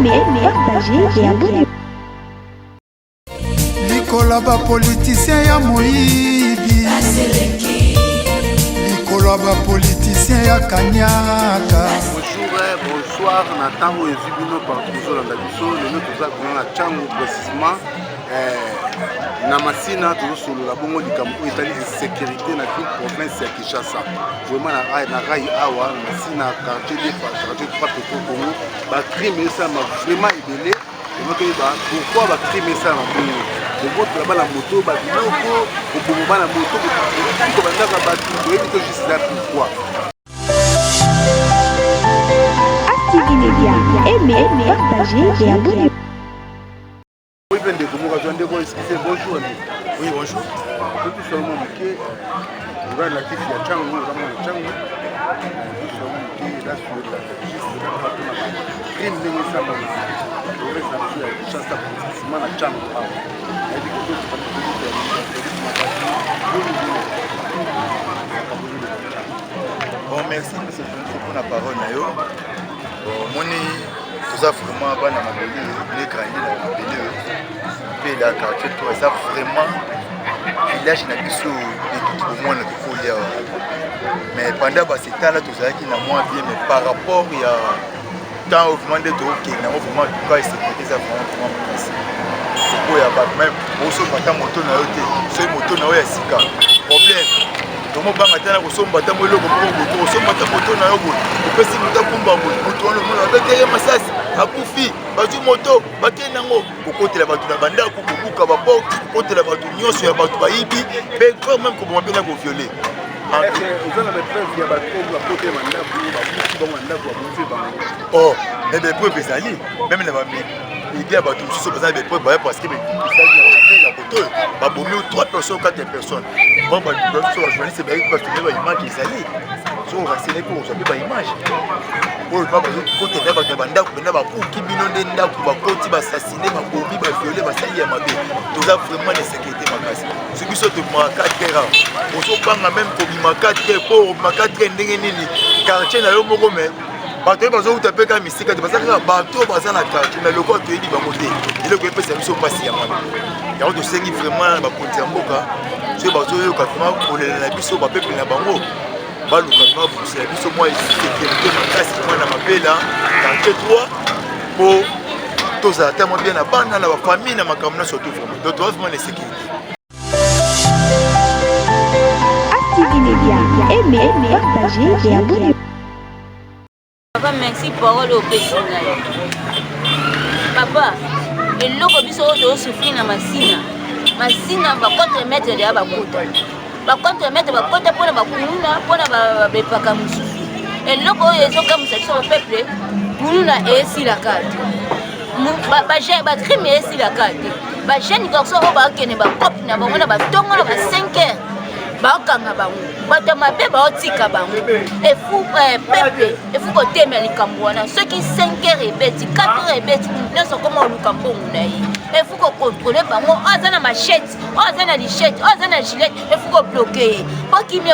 aimez, partagez et abonnez-vous. Likolo ba politicien ya moyibi likolo ba politicien ya kanyaka. Bonsoir, Nathan ou Ezibino par Kuzolanda Biso, le nom de la Tchango précisément. Namasina, toujours sur le bongo du Cameroun, il y a une sécurité dans toute province de Kinshasa. Vraiment, na Rai Awa, Namasina, quartier de Trois Pétro Congo, le crime ça m'a vraiment évelé. Pourquoi le crime ça m'a évelé? Je vote là-bas la moto, la moto, juste là pourquoi. Active Média, aimez, partagez et abonnez-vous. Bonjour. Oui, bonjour. Tout seulement que on va la petite ya Tchango, on va Tchango. Tout seulement que là sur la juste la crime de ça on va faire chasse précisément la Tchango. Elle dit que bon, merci monsieur pour la parole. Bon, moni tout ça vraiment bana mabeli les grandi dans mabeli pe la quartier tout ça vraiment village na biso et tout au moins le folie mais pendant ce temps là tout ça qui n'a moins bien mais par rapport il y a tant au moment de tout qui n'a vraiment pas sécurité ça vraiment merci pour y a pas même au so bata moto na yote so moto na yo sika problème tomo banga tana ko somba ta molo ko ko somba ta moto na yo ko pesi muta kumba ko moto ono mona betere masasi akufi batu moto bakenango kokotela batu na banda ko kubuka ba porte kokotela batu nyonso ya batu bayibi be quand même ko mo pena ko violer oh mais des preuves ezali même na ba il y a des gens qui des preuves parce que la photo ba bomi 3 personnes 4 personnes bon ba journaliste ba parce que ba image ezali so va c'est pour ça ba image pour pas ba côté là ba banda ko na ba ku kibino de ndako ba koti ba assassiner ba bomi ba violer ba sali ya mabe tout ça vraiment de sécurité makasi ce qui sont de maka terra on so banga même ko maka terra pour maka terra ndenge nini quartier na yo moko mais bato bazo utapeka misika de basaka bato bazana quartier mais le quoi to yidi bango te ile ko epesa biso pasi ya mabe ya on to sengi vraiment ba konti ya mboka so bazo yo ka vraiment kolela na biso ba peuple na bango baluka na busa biso moi sécurité makasi mwana mapela quartier 3 pour tous attendre bien na bana na ba famille na makamna surtout vraiment donc vraiment les sécurité. Active Média, aimez, partagez et abonnez-vous. Papa, merci parole au personnel. Papa, et l'eau biso de souffrir na masina. Masina va contre mettre de abakuta. Va contre mettre va contre pour na bakuna pour na bepaka mususu. Et l'eau yezo comme ça sur le peuple. Kununa et si la carte. Ba j'ai ba crime et si la carte. Ba jeune garçon ba kene ba cop na ba mona ba tongo na ba 5 heures. Bakanga bango bato mabe baotika bango efu peuple efu kotema likambo wana soki 5 heures ebeti 4 heures ebeti nyonso koma oluka mbongo na ye efu kokontrole bango aza na machete aza na lichette aza na gilet efu kobloke ye bakimi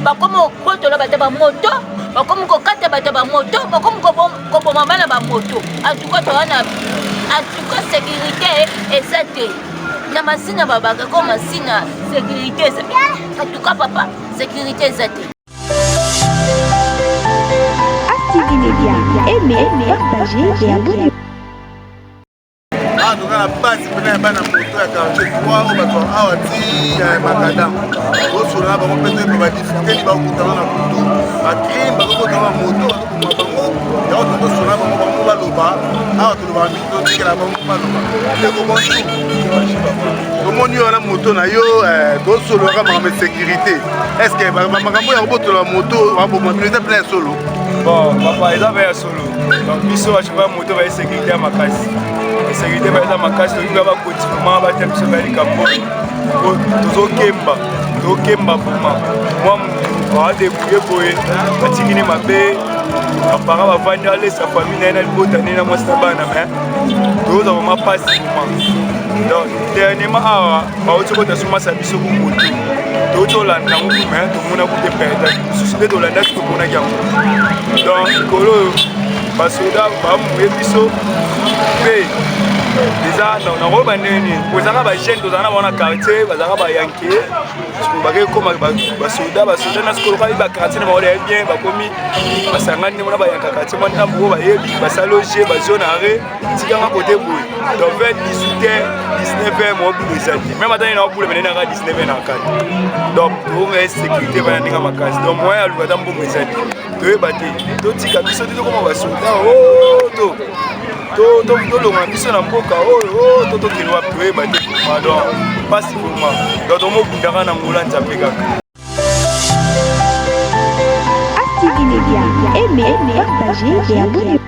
bakoma kotola bato bamoto bakomi kokata bato bamoto bakomi koboma bana bamoto antuka towana antuka sécurité eza te na masina babaka ko masina sécurité ça en tout cas papa sécurité ça Active Média, aimez, partagez et abonnez-vous. donc on a pas si on a bana moto ya quartier 3 au bato awa ti makada au sur là ba ko pete ba difficulté ba ko tala na moto ba crime ba ko tala moto ba ko bango ya on to sur là ba ko ba loba awa to ba mi to ti la ba ko ba loba le ko bon comment yo na moto na yo do solo ka ma sécurité est-ce que ba makambo ya ko la moto ba bo mobilité plein solo bon papa eza ba solo donc biso ba cheva moto ba sécurité ya makasi sécurité ba eza makasi to ba continuement ba tem so ba likambo tozokemba vraiment moi débrouiller boye batikini mabe apara bavandi alesa famille na ye na libota nde na mwasi na bana mais toza vraiment pasi vraiment donc dernièrement awa bauti kotasomasa biso kumoto touti olanda yango mais tomona kute perdaki mosusu nde tolandaki tomonaki yango donc likolo oyo basoda bamuye biso mpe déjà nakoyeba ndenge nini kozanga bajeune tozala na bango na quartier bazalaka bayanke bakei koma basoda na sikolo kabi bakartier na bango ya bien bakomi basangani mona bayanka quartier mwana na bango bayebi basaloge bazonare tikanga kote boye donc vers 18h 19h mobile ezali même atani na obule menene aka 19h na kati donc toonga sécurité bana ndenge makasi donc moyen ya lukata mbongo ezali toyeba te totika biso te tokoma basoda tolonga biso na mboka oyo tokende wapi toyeba te donc pasi vraiment donc tomobundaka na ngola nzambe kaka. Active Media, aimez, partagez et abonnez-vous.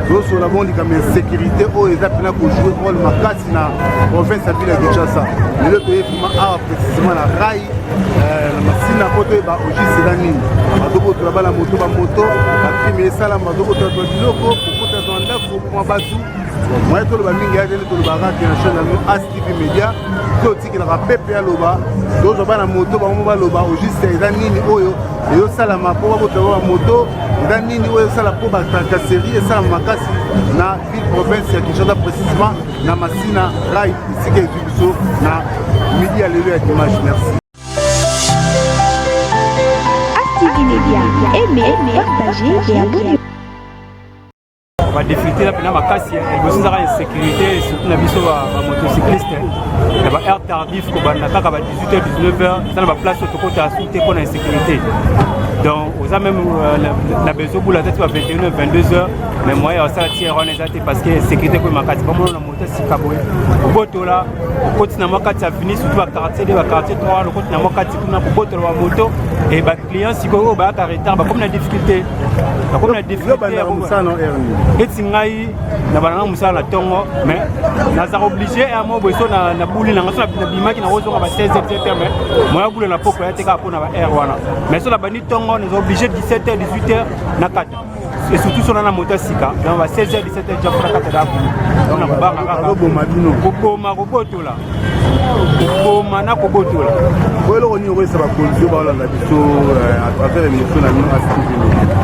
Zoso la bondi comme sécurité o eza pena ko jouer rôle makasi na province ya ville ya Kinshasa. Lelo to yefuma a précisément na rai na masina poto ba ojisi la nini. Adoko to bala moto ba moto, la prime sala madoko to biloko pour ko to ndako pour batu. Moi to ba mingi ya to ba ra na chaîne na Active Media to tiki na pepe ya loba. Zozo ba na moto ba mo ba loba ojisi eza nini oyo. Yo sala mapo ba to ba moto eza nini oyo sala po ba tracasserie sala makasi na ville province ya Kinshasa précisément na Masina Rai ici que Bibiso na midi à l'élu à dimanche. Merci. Active Media, aimez, partagez et abonnez-vous. La difficulté là pendant ma casse il y a une sécurité surtout na biso ba motocycliste na ba air tardif ko banda kaka ba 18h 19h ça na ba place to ko ta souté pour la sécurité donc aux a même la besoin pour la tête va 21h 22h mais moi ça tire on est parce que sécurité ko ma casse pas mon moto si kaboy boto là côté na makati ça fini surtout ba quartier 3 le côté na makati kuna boto la moto et ba client si ko ba ka retard ba comme la difficulté etingai na banana musala tongo mais naza obligé à mo boso na buli na ngaso na bimaki na ozo ba 16h mais moi bule na poko ya teka pona ba air wana mais so la bani tongo nous obligé 17h 18h na kata et surtout sur la moto sika donc ba 16h 17h ja fona kata da bulu donc na ba kaka kokoma koboto la kokoma na koboto la Welo oni wesa ba konzi ba la biso à travers l'émission na nous Active.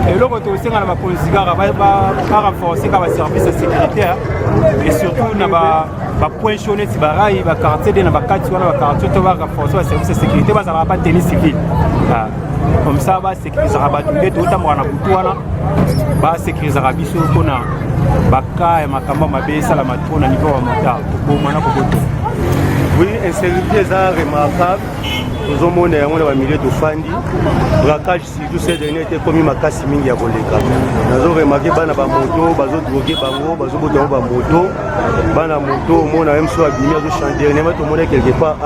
Et là, on aussi dans la police, on va renforcer le service sécuritaire et surtout on va poinçonner si barayi, va quartier de na quartier, on va quartier, on va renforcer le service sécurité, ça va pas tenir civil. Comme ça, va sécuriser la bataille, tout le temps on a boutoana, va sécuriser la biso, on a baka et makamba mabesa la matrona niveau motard, pour mana pour oui, insécurité est remarquable. Nous avons un milieu de Fandi. Le braquage, surtout ces derniers, était commis ma casse mingi à Boleka. Nous avons remarqué que les motos, les drogués, les motos, on a même soit abîmé, on a chanté, quelque part.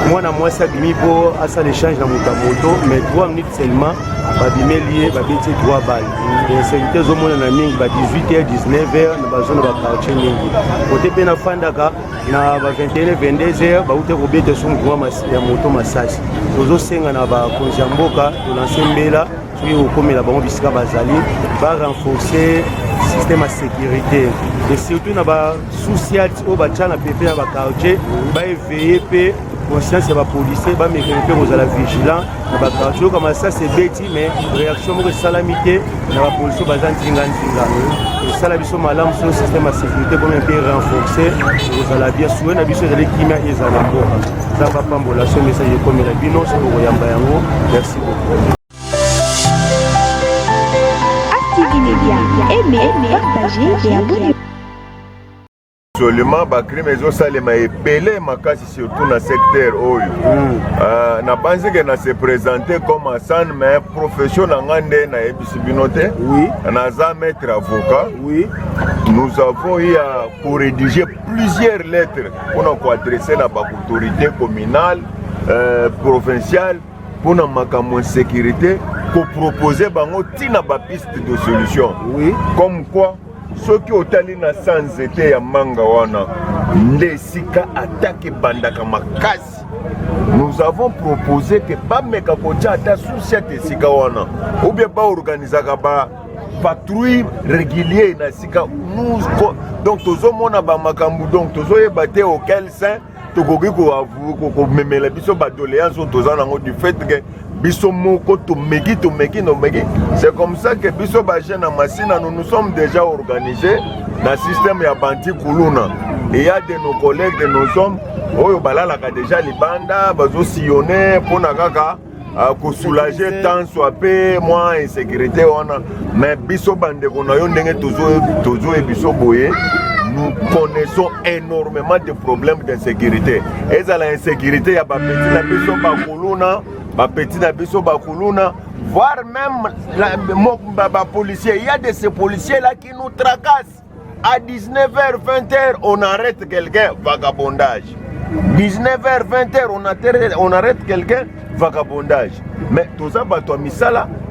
Moi, moi, ça abîmé pour ça l'échange dans moto, mais 3 minutes seulement, abîmé lié, abîmé 3 balles. L'insécurité, on a mis 18h, 19h, dans la zone de quartier mingi. Côté Pena Fandaka, na 21h, 22h, ba ute robete son ya moto massage. Tozo senga na ba konja mboka, to lancer mbela, soki okomela bango bisika bazali, ba renforcer système de sécurité. Et surtout na ba social o ba tchana pepe na ba quartier, ba éveiller pe conscience ya ba policier, ba mécanicien aux la vigilant, na ba quartier comme ça c'est bêti mais réaction mo salamité na ba policier bazan tinga tinga. Ça la biso malam sur système de sécurité comme un peu renforcé vous allez bien souhaiter na biso de l'équipement et ça la boka ça va pas mbola ce message comme la bino c'est pour yamba yango merci beaucoup. Active Media, aimez, partagez et abonnez-vous. Seulement bakri mezo salema epele makasi surtout na secteur oyo na banze que na se présenter comme Hassan mais profession na ngande na ebisibinote oui na za maître avocat oui nous avons eu pour rédiger plusieurs lettres pour adresser na ba autorité communale provinciale pour na makambo sécurité pour proposer bango tina ba piste de solution oui comme quoi ceux qui ont allé na sans été ya manga wana ndesika attaque bandaka makasi nous avons proposé que ba meka kocha ata sous cette sika wana ou bien ba organisaka ba patrouille régulier na sika nous donc tozo mona ba makambu donc tozo yebate auquel sein tokoki ko memela biso ba doléance toza nango du fait que biso moko tomeki. C'est comme ça que biso bajene na Masina, nous sommes déjà organisés dans le système ya Banti Kuluna. Il y a de nos collègues, de nos hommes, oyo balalaka déjà libanda, bazo sillonner pour nakaka ko soulager tant soit peu moins insécurité wana. Mais biso bande ko na yo ndenge tozo e biso boye. Nous connaissons énormément de problèmes d'insécurité. Et ça l'insécurité, il y a petit na biso bakuluna, voire même les policiers. Il y a de ces policiers là qui nous tracassent. À 19h, 20h, on arrête quelqu'un, vagabondage. 19h, 20h, on arrête quelqu'un, vagabondage. Mais tout ça,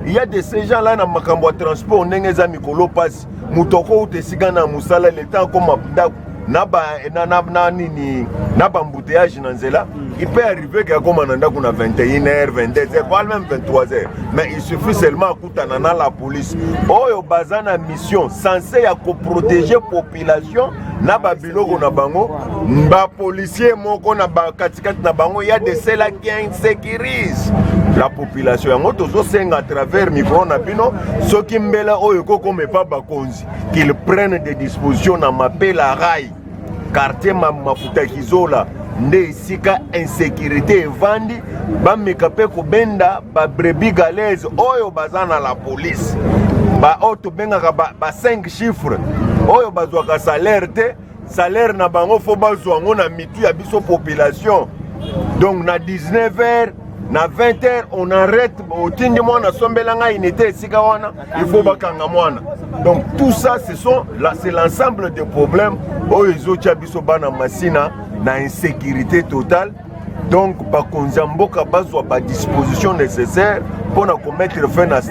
il y a de ces gens là dans le transport, on a des mikolo passe. Mutoko te sigana musala le temps comme naba embouteillage dans nzela, il peut arriver que comme on a 21h, 22h, voire même 23h. Mais il suffit seulement à la police. Oyo bazana mission censé ya ko protéger population na ba biloko na bango, ba policier moko na ba katikati na bango, il y a de ceux-là qui insécurisent la population. Yango tozo senga à travers micro na bino ceux qui mbela oyo koko me pas bakonzi qu'ils prennent des dispositions na mapela rail quartier mafuta kizola nde sika insécurité evandi bameka pe kobenda ba brebis galaises oyo bazana la police ba auto bengaka ba 5 chiffres oyo bazwaka salaire na bango fo bazwa ngo na mitu ya biso population. Donc na 19h na 20h on arrête otindi mwana sombelanga inité sika wana il faut bakanga mwana. Donc tout ça c'est l'ensemble des problèmes oyo ezotia biso bana Masina na insécurité totale. Donc bakonza mboka bazwa ba disposition nécessaire pour commettre fin na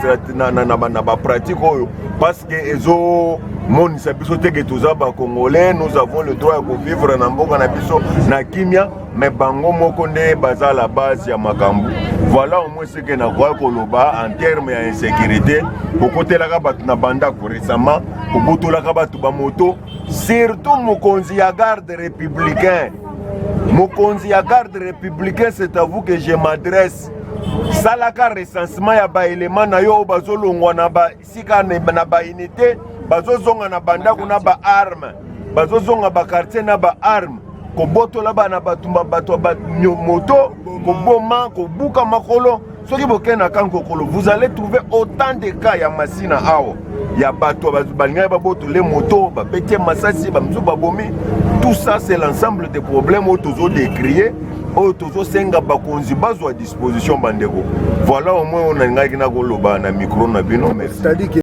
ba pratique oyo parce que ezo monisa biso teke toza ba congolais, nous avons le droit de vivre na mboka na biso na kimia, mais bango moko nde baza la base ya makambu. Voilà au moins ce que na kwa koloba en termes ya insécurité. Kokotelaka batu na banda ko récemment, kobotolaka batu ba moto, surtout mokonzi ya garde républicain. Mokonzi ya garde républicain, c'est à vous que je m'adresse. Salaka recensement ya ba élément na yo bazolongwa na ba sika na ba unité, bazozonga na banda kuna ba arme, bazozonga ba quartier na ba arme, koboto la ba na batumba bato ba moto, koboma, kobuka makolo. Soki bokena kankokolo, vous allez trouver autant de cas ya Masina awo. Ya bato balinga ba boto les motos, ba bete masasi, ba mzu ba bomi. Tout ça c'est l'ensemble des problèmes autour décriés. Autour senga bakonzi bazwa disposition bandeko. Voilà au moins on a ngaki na koloba na micro na bino. C'est-à-dire que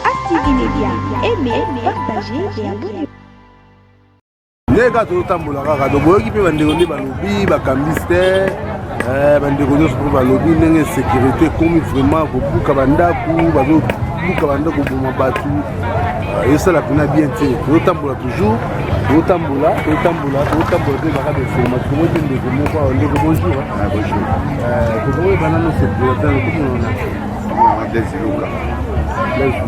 Active Media, aimez, partagez et abonnez-vous. Nega totambola kaka toboyoki mpe bandeko nde balobi bakambiste bandeko nyonso mpo balobi ndenge sécurité komi vraiment kobuka bandako bazobuka bandako boma bato esala mpena bien te totambola toujours totambola mpe baka deformation komoi te ndeko moko awa ndeko bonjour tokomoyi banano sepulatankomonana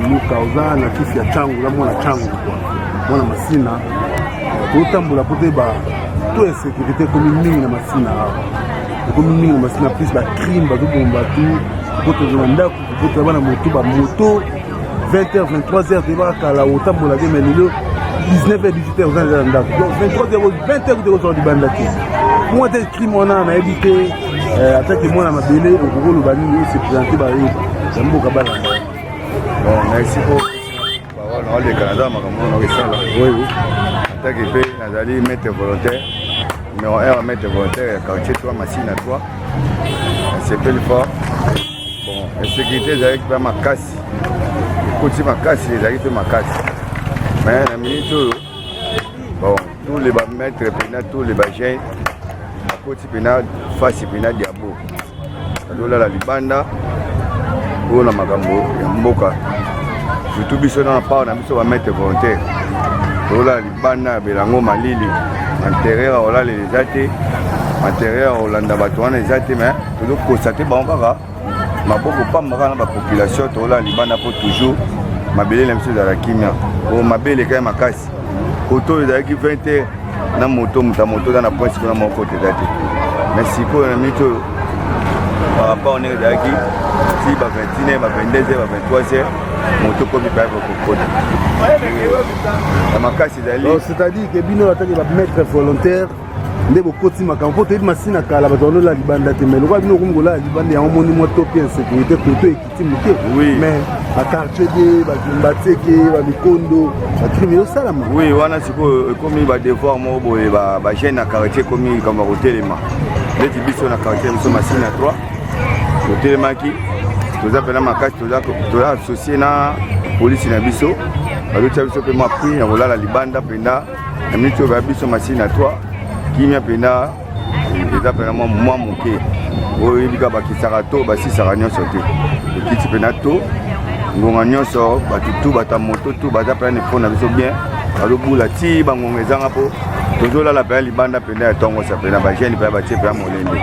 Luka oza na kisi ya changu la mwana changu mwana Masina totambola pote ba to insécurité comme mingi na Masina comme mingi na Masina plus ba crime ba to bomba tout pote zo ndako pote bana moto ba moto 20h 23h te ba kala otambola ke melilo 19h 18h oza ndako donc 23h 20h de retour du bandaki moi tel crime on a évité attaque moi na mabele okolo ba nini se présenter ba yo mboka bana. Bon, merci pour le Canada, oui. Attaque épée, Nazali, maître volontaire. Numéro 1, maître volontaire, quartier 3, Masina 3. C'est plus fort. Bon, la sécurité, ils arrivent à ma casse. Ils continuent ma casse, ils arrivent à ma casse. Mais la minute, bon, tous les maîtres, tous les bagins, à côté pénal, face pénal, diabo. Alors là, la Libanda. On a makambo ya mboka surtout biso na part na biso ba mettre volontaire tola libana belango malili intérieur ola les zate intérieur olanda bato wana zate mais tout constater ba kaka maboko pamba na ba population tola libana pour toujours mabele na biso za la kimia o mabele kay makasi koto ezaki 20h na moto na point kuna moko te zate mais sikoyo na minute oyo par rapport au ezalaki si ba 21 ba 22 ba 23 moto komi pa kokota na makasi ezali c'est-à-dire que bino ataki ba maître volontaire nde bokoti makambo po toyebi masina kala bato balola libanda te mais lokola bino okongola libanda yango moni mwa to mpe insécurité koto ekiti moke mais bakartier de bateke bamikondo bacrime ezosalama oui wana sikoyo ekomi badevoir moko boye bagene na quartier ekomi likambo ya kotelema ndeti biso na quartier biso masina 3 totelemaki toza mpena makasi toza associe na polisi na biso bazotia biso mpe mwa prix na kolala libanda mpenda na miniti oyo baya biso masina 3 kimia mpena eza mpena mwa moke oyo oyebika bakisaka to basisaka nyonso te ekiti mpena to ngonga nyonso bato tu bata moto tu baza mpena nefo na biso bien bazobula ti bangonga ezanga mpo tozolala mpena libanda mpena ya tongosa mpena bagene mpena batie mpena molende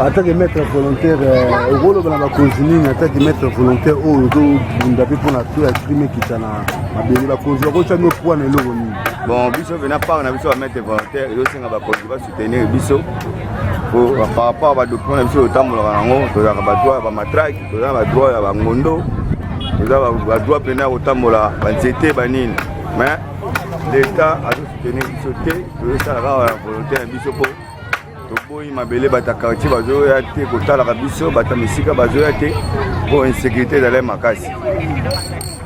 ataki maître volontaire okoloba na bakonzi nini ataki maître volontaire oyo ozobunda mpe mpona to ya crime ekita na mabele bakonzi bakotya mio poa na eloko nini bon biso mpena part na biso bamaître volontaire ezosenga bakonzi basoutenir biso par rapport badocument na biso otambolaka yango tozalaka badroit ya bamatrake toza badroit ya bangondo toza badroit mpena ya kotambola banzete banini mais l'état azosoutenir biso te tozosalaka na volontaire na biso mpo toboyi mabele bata quartier bazoya te kotalaka biso bata misika bazoya te mpo insécurité ezali makasi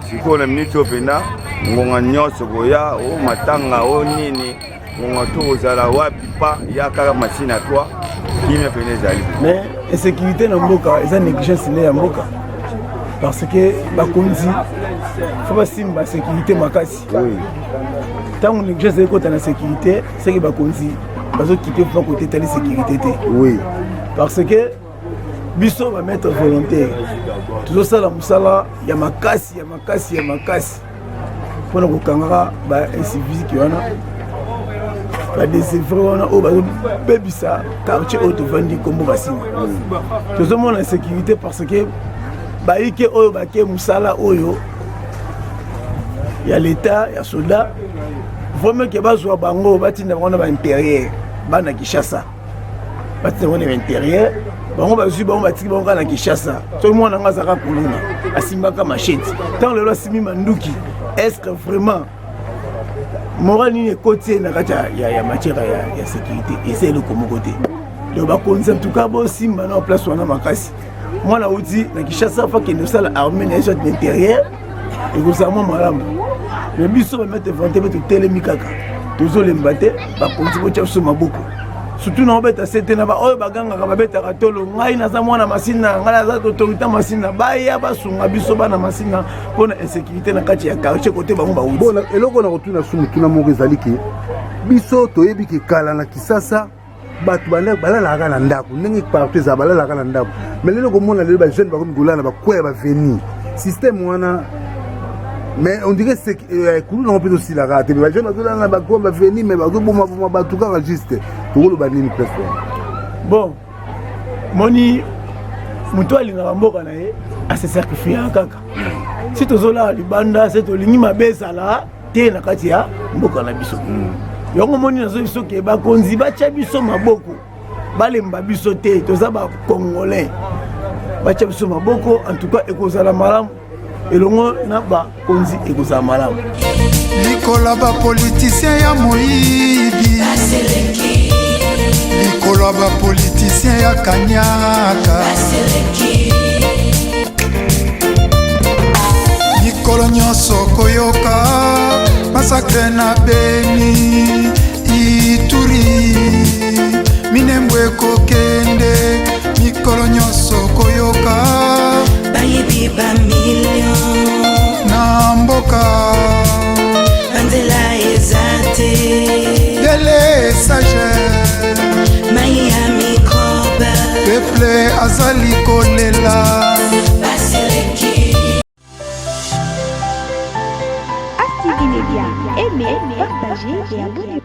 sikoyo na miniti oyo mpena ngonga nyonso koya o matanga o nini ngonga to kozala wapi pa ya kaka masina 3 kimia mpena ezali mais insécurité na mboka eza négligence ne ya mboka parce que bakonzi fo basimba sécurité makasi ntango négligence ekota na sécurité seki bakonzi bazokipe mpo kote etali sécurité te oui parce que biso bamettre volontaire tozosala mosala ya makasi ya makasi ya makasi mpona kokangaka baincivisike wana badesevre wana oyo bazobebisa quartier oyo tovandi kombo basina tozomona insécurité parce que bayike oyo bake mosala oyo ya l'état ya soldat vraiment ke bazwa bango batinda bango na baintérieur bana Kinshasa batinda bango na baintérieur bango bazwi bango batiki bango kaka na Kinshasa soki mwana nga azalaka kolona asimbaka machete ntango lelo asimi manduki est-ce que vraiment moral nini ekoti na kati ya matière ya sécurité eza eloko moko te donc bakonzi en tout cas bosimba na place wana makasi mwana uti na Kinshasa fa kende osala armée na état de l'intérieur ekozala mwa malamu mais biso bamete volonté mpe totelemi kaka tozolemba te bakonzi botya biso maboko surtout na obeta se te na baoyo bagangaka babetaka tolo ngai naza mwana masina ngai naza autorité masina baya basunga biso bana masina mpona insécurité na kati ya quartier kote bango bauti bona eloko na kotuna sumu tuna moko ezali ke biso toyebi ke kala na Kisasa bato balalaka na ndako ndenge partout eza balalaka na ndako mais lelo komona lelo bajeune bakomi kolala bakwea baveni système wana mais on dirait que kulu na mpeto silaka te bajeune bazolala na bakwea baveni mais bazobomaboma bato kaka juste tokoloba nini presque bon moni moto alingaka mboka na ye ase sacrifie kaka si tozolala libanda se tolingi mabe ezala te na kati ya mboka na biso yango moni nazoyi soki bakonzi batya biso maboko balemba biso te toza bacongolais batya biso maboko en tout cas ekozala malamu elongo na bakonzi ekozala malamu likolo bapolitisien ya moyibi likolo bapolitisien ya kanyaka mikolo nyonso koyoka masakre na Beni Ituri minembwe kokende mikolo nyonso koyoka bayebi ba million na mboka banzela ezate dele sage maya microbe peuple azali kolela Aimez, partagez et abonnez-vous.